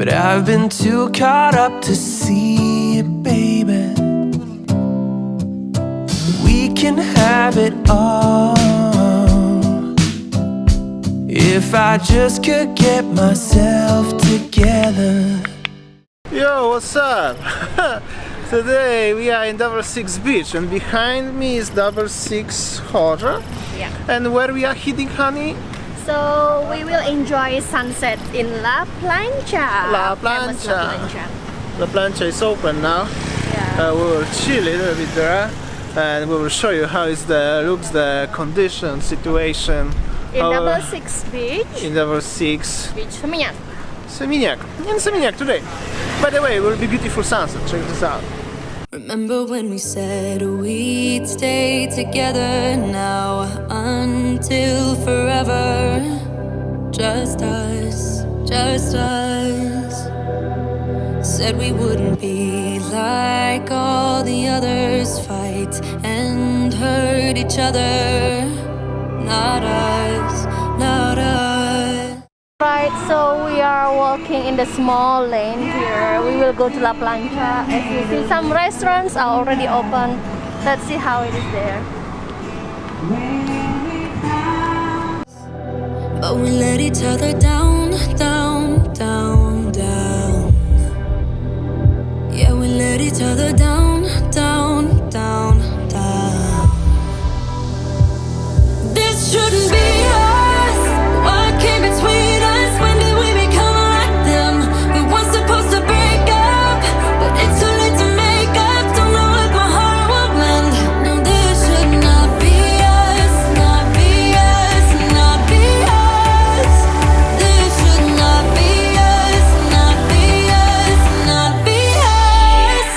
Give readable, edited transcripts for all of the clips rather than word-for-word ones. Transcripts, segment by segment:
but I've been too caught up to see it, baby. We can have it all if I just could get myself together. Yo, what's up? Today we are in 66 Beach and behind me is 66 Hotel. Yeah. And where we are heading, honey? So we will enjoy sunset in La Plancha. La Famous Plancha. La Plancha. The Plancha is open now. Yeah. We will chill a little bit there and we will show you how is looks the condition, situation. In 66 Beach. In 66 Beach Seminyak. Seminyak. In Seminyak today. By the way, it will be beautiful sunset. Check this out. Remember when we said we'd stay together now until forever? Just us, just us. Said we wouldn't be like all the others, fight and hurt each other. Not us, not us. Right, so we are walking in the small lane here. We will go to La Plancha. As you see, some restaurants are already open. Let's see how it is there. But we let each other down, down, down, down. Yeah, we let each other down, down, down, down. This shouldn't be us. What came between us? When did we become like them? We weren't supposed to break up, but it's too late to make up. Don't know what my heart will mend. No, this should not be us, not be us, not be us. This should not be us, not be us, not be us.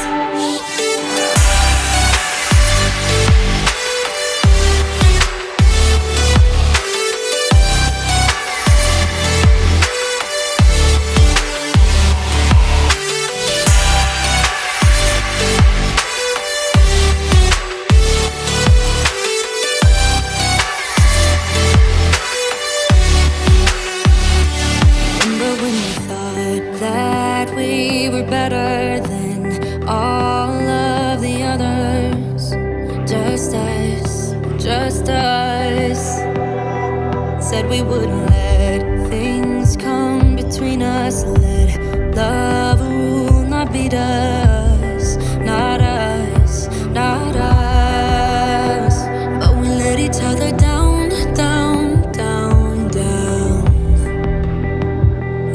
Remember when we thought that we were better than all of the others? Just us, just us. Said we wouldn't let things come between us. Let love rule, not beat us. Not us, not us. But we let each other down, down, down, down.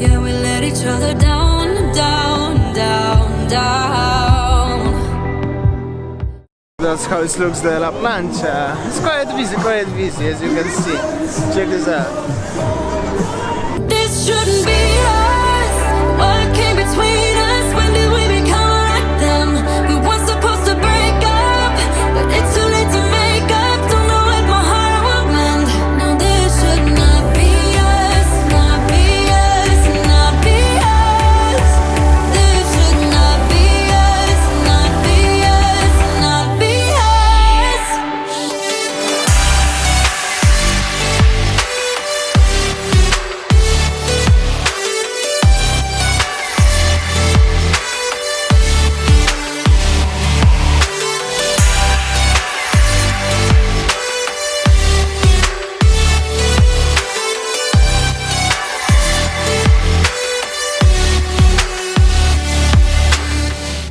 Yeah, we let each other down, down, down, down. That's how it looks, the La Plancha. It's quite busy as you can see. Check this out. This shouldn't be us. What came between us? When did we become like them? We weren't supposed to break up, but it's too late to make up. Don't know what my heart will mend. No, this should not be us, not be us, not be us. This should not be us, not be us, not be us.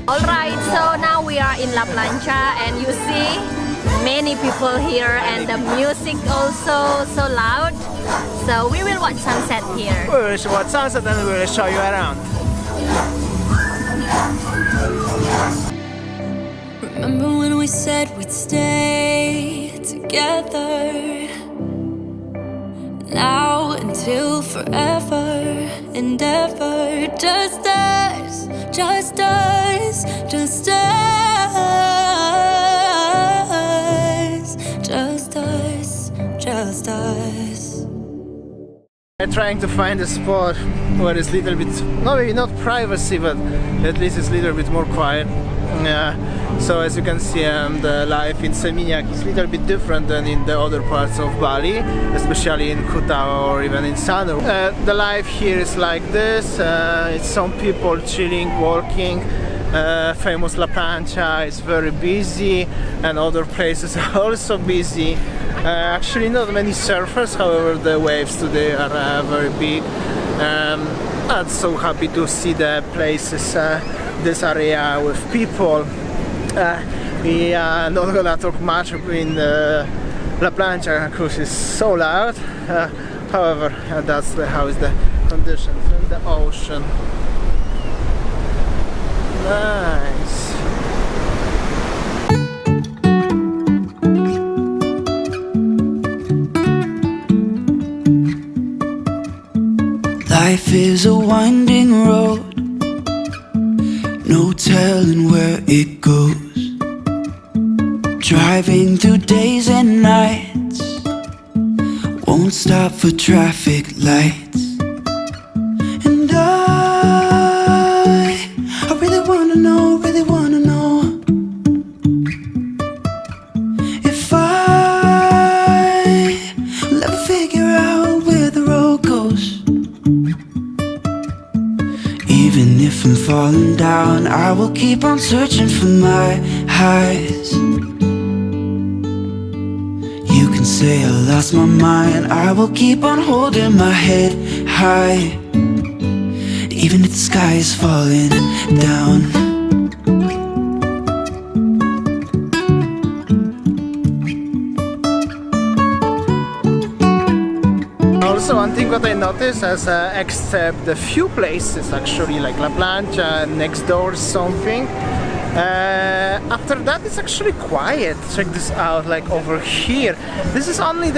Alright, so now we are in La Plancha and you see many people here and the music also so loud. So we will watch sunset here. We will watch sunset and we will show you around. Remember when we said we'd stay together? Now until forever and ever. Just us, just us, just us. Just us, just us. I'm trying to find a spot where it's a little bit, no, maybe not privacy, but at least it's a little bit more quiet. Yeah. So as you can see, the life in Seminyak is a little bit different than in the other parts of Bali, especially in Kuta or even in Sanur. The life here is like this. It's some people chilling, working. Famous La Plancha is very busy, and other places are also busy. Actually not many surfers, however the waves today are very big. I'm so happy to see the places, this area with people. We are not gonna talk much in La Plancha because it's so loud. However, that's how is the conditions in the ocean. Nice. Life is a winding road, no telling where it goes. Driving through days and nights, won't stop for traffic lights. And I really wanna know if I'll ever figure out where the road goes. Even if I'm falling down, I will keep on searching for my highs. You can say I lost my mind, I will keep on holding my head high. Even if the sky is falling down. Also, one thing that I noticed is except the few places actually like La Plancha next door something, after that it's actually quiet. Check this out, like over here. This is only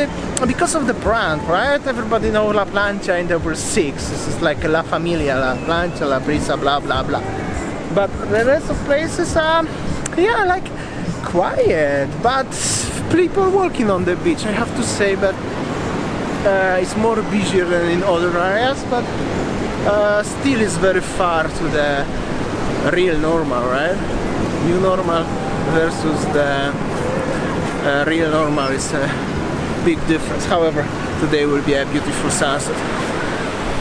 because of the brand, right? Everybody know La Plancha in number 6. This is like La Familia, La Plancha, La Brisa, blah blah blah. But the rest of places are, yeah, like quiet, but people walking on the beach, I have to say. But it's more busier than in other areas, but still is very far to the real normal, right? New normal versus the real normal is a big difference. However, today will be a beautiful sunset,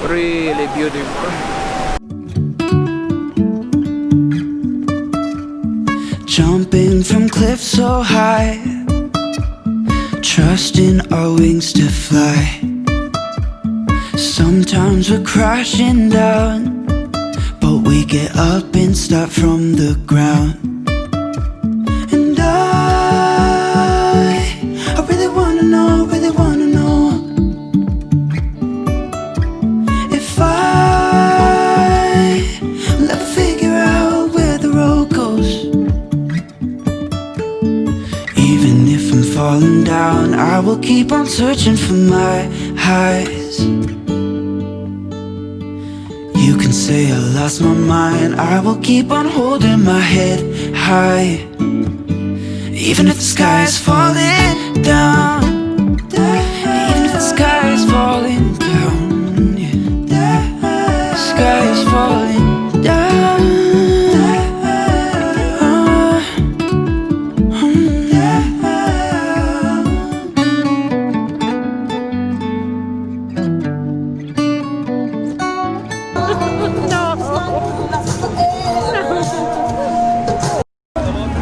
really beautiful. Jumping from cliffs so high, trusting our wings to fly. Sometimes we're crashing down, but we get up and start from the ground. And I really wanna know if I'll ever figure out where the road goes. Even if I'm falling down, I will keep on searching for my highs. You can say I lost my mind, I will keep on holding my head high. Even if the sky is falling down, even if the sky is falling down, yeah. The sky is falling down.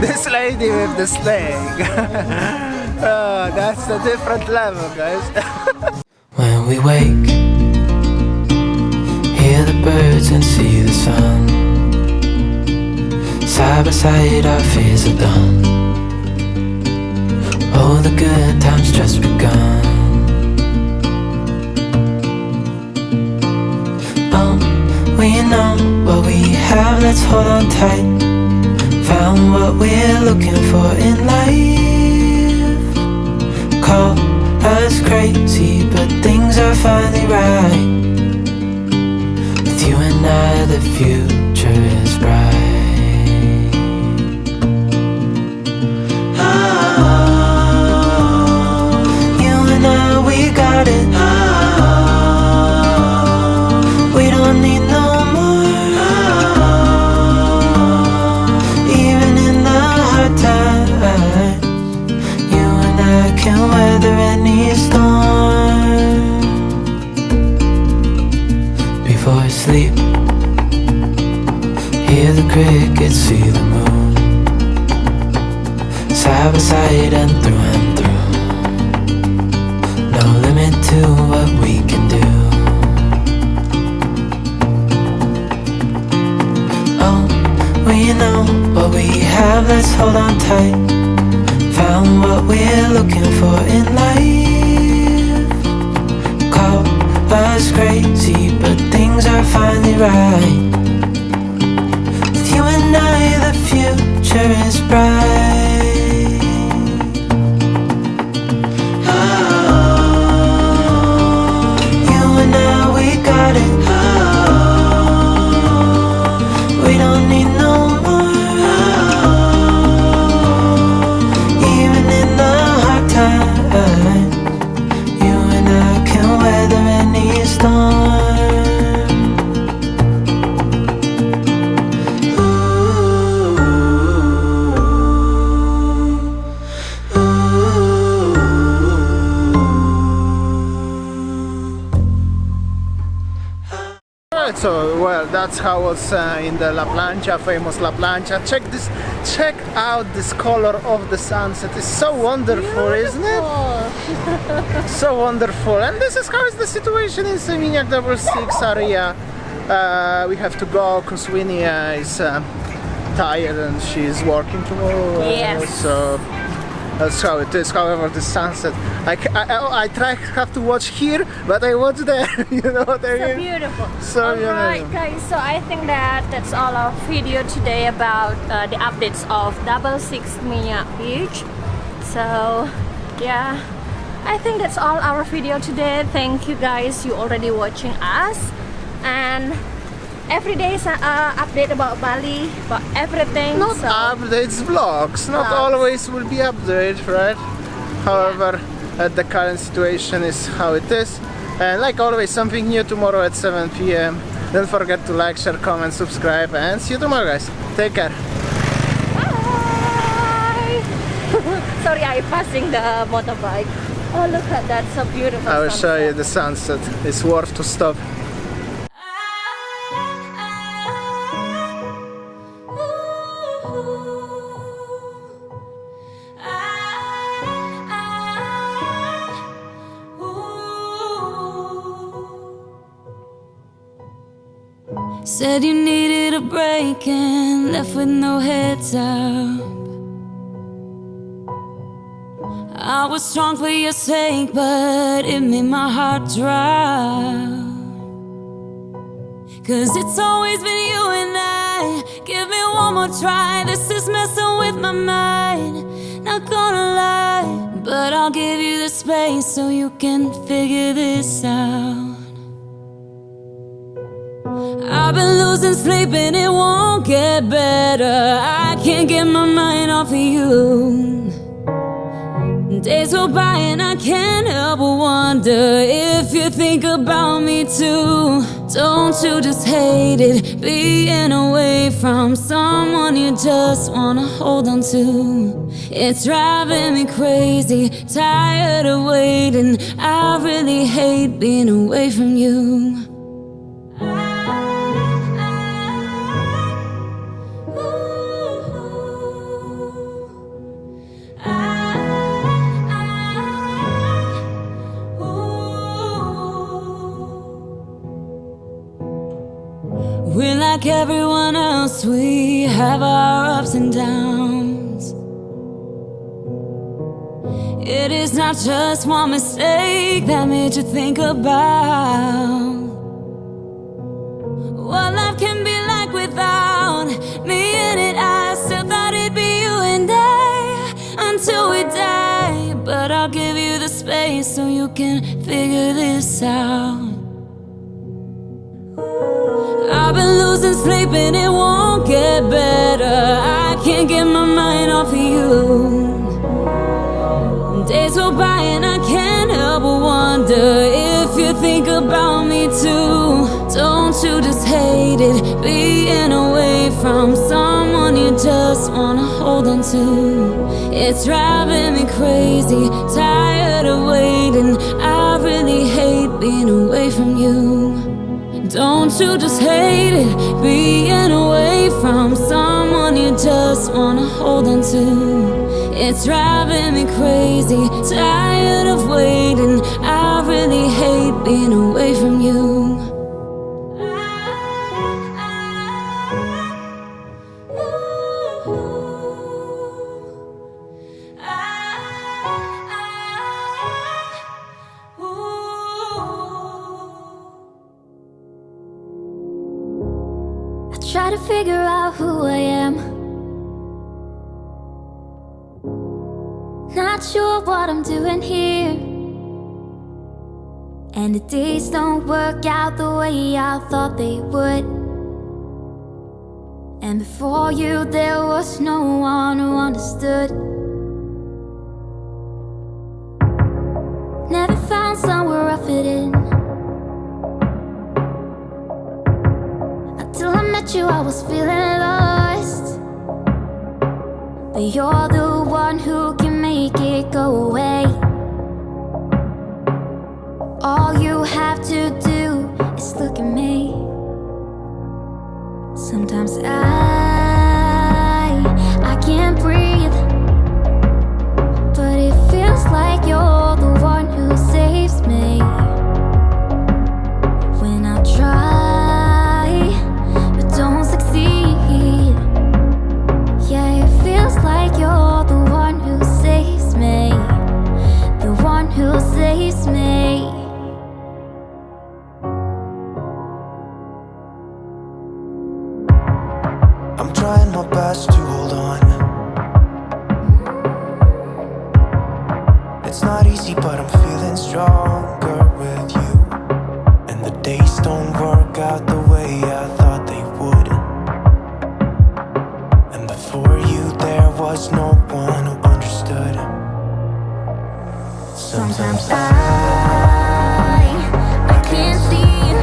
This lady with the snake. Oh, that's a different level, guys. When we wake, hear the birds and see the sun. Side by side our fears are done. Oh, the good times just begun. Oh, we know what we have, let's hold on tight. Found what we're looking for in life. Call us crazy, but things are finally right. With you and I, the future is bright. Oh, you and I, we got it. Oh, we don't need no more. Even in the asleep. Hear the crickets, see the moon, side by side and through. No limit to what we can do. Oh, we know what we have, let's hold on tight. Found what we're looking for in life. Call us crazy, but things are finally right. With you and I, the future is bright. Oh, you and I, we got it. Oh, we don't need no more. Even in the hard times, you and I can weather any storm. Alright, so well, that's how it's in the La Plancha, famous La Plancha. Check out this color of the sunset. It's so wonderful, isn't it? So wonderful. And this is how is the situation in Seminyak 6 area. We have to go because Winnie is tired and she's working tomorrow. Yes. So that's how it is. However, the sunset, I have to watch here, but I watch there. You know what I mean? So beautiful. So Alright beautiful. guys, so I think that's all our video today about the updates of 6 Seminyak Beach. So yeah, I think that's all our video today. Thank you guys, you already watching us, and every day is update about Bali, about everything. Not so updates, vlogs. Not Vlogs. always will be update, right? However, the current situation is how it is. And like always, something new tomorrow at 7 p.m. Don't forget to like, share, comment, subscribe, and see you tomorrow, guys. Take care. bye. Sorry, I'm passing the motorbike. Oh, look at that, so beautiful. I will show you sunset. the sunset. It's worth to stop. Said you needed a break and left with no heads up. I was strong for your sake, but it made my heart drop. 'Cause it's always been you and I. Give me one more try, this is messing with my mind. Not gonna lie, but I'll give you the space so you can figure this out. I've been losing sleep and it won't get better. I can't get my mind off of you. Days go by and I can't help but wonder if you think about me too. Don't you just hate it, being away from someone you just wanna hold on to? It's driving me crazy, tired of waiting. I really hate being away from you. We're like everyone else, we have our ups and downs. It is not just one mistake that made you think about what life can be like without me in it. I still thought it'd be you and I until we die. But I'll give you the space so you can figure this out. I've been losing sleep and it won't get better. I can't get my mind off of you. Days go by and I can't help but wonder if you think about me too. Don't you just hate it, being away from someone you just wanna hold on to? It's driving me crazy, tired of waiting. I really hate being away from you. Don't you just hate it, being away from someone you just wanna hold on to? It's driving me crazy, tired of waiting. I really hate being away from you. Try to figure out who I am. Not sure what I'm doing here. And the days don't work out the way I thought they would. And before you there was no one who understood. Never found somewhere I fit in. Till I met you, I was feeling lost. But you're the one who can make it go away. All you have to do is look at me. Sometimes I can't breathe, but it feels like you're the one who saves me. When I try, don't succeed. Yeah, it feels like you're the one who saves me. The one who saves me. I'm trying my best to hold on. It's not easy, but I'm feeling stronger with you. And the days don't work out the way I thought they would. And before you there was no one who understood. Sometimes I can't see,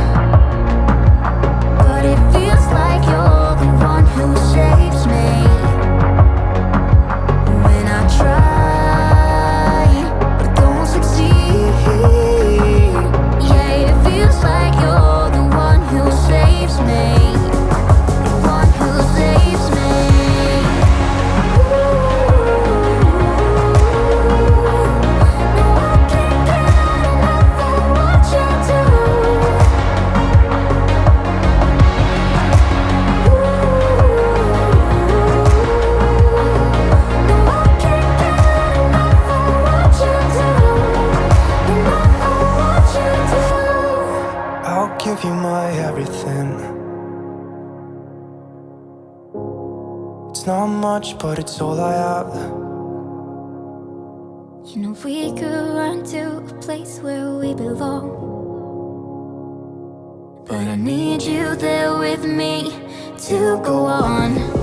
but it feels like you're the one who saves me. When I try, but don't succeed. Yeah, it feels like you're the one who saves me. The one who saves me. No, I can't get enough of what you do. No, I can't get enough of what you do. Enough of what you do. I'll give you my everything. It's not much, but it's all I have. You know we could run to a place where we belong, but I need you there with me to go on.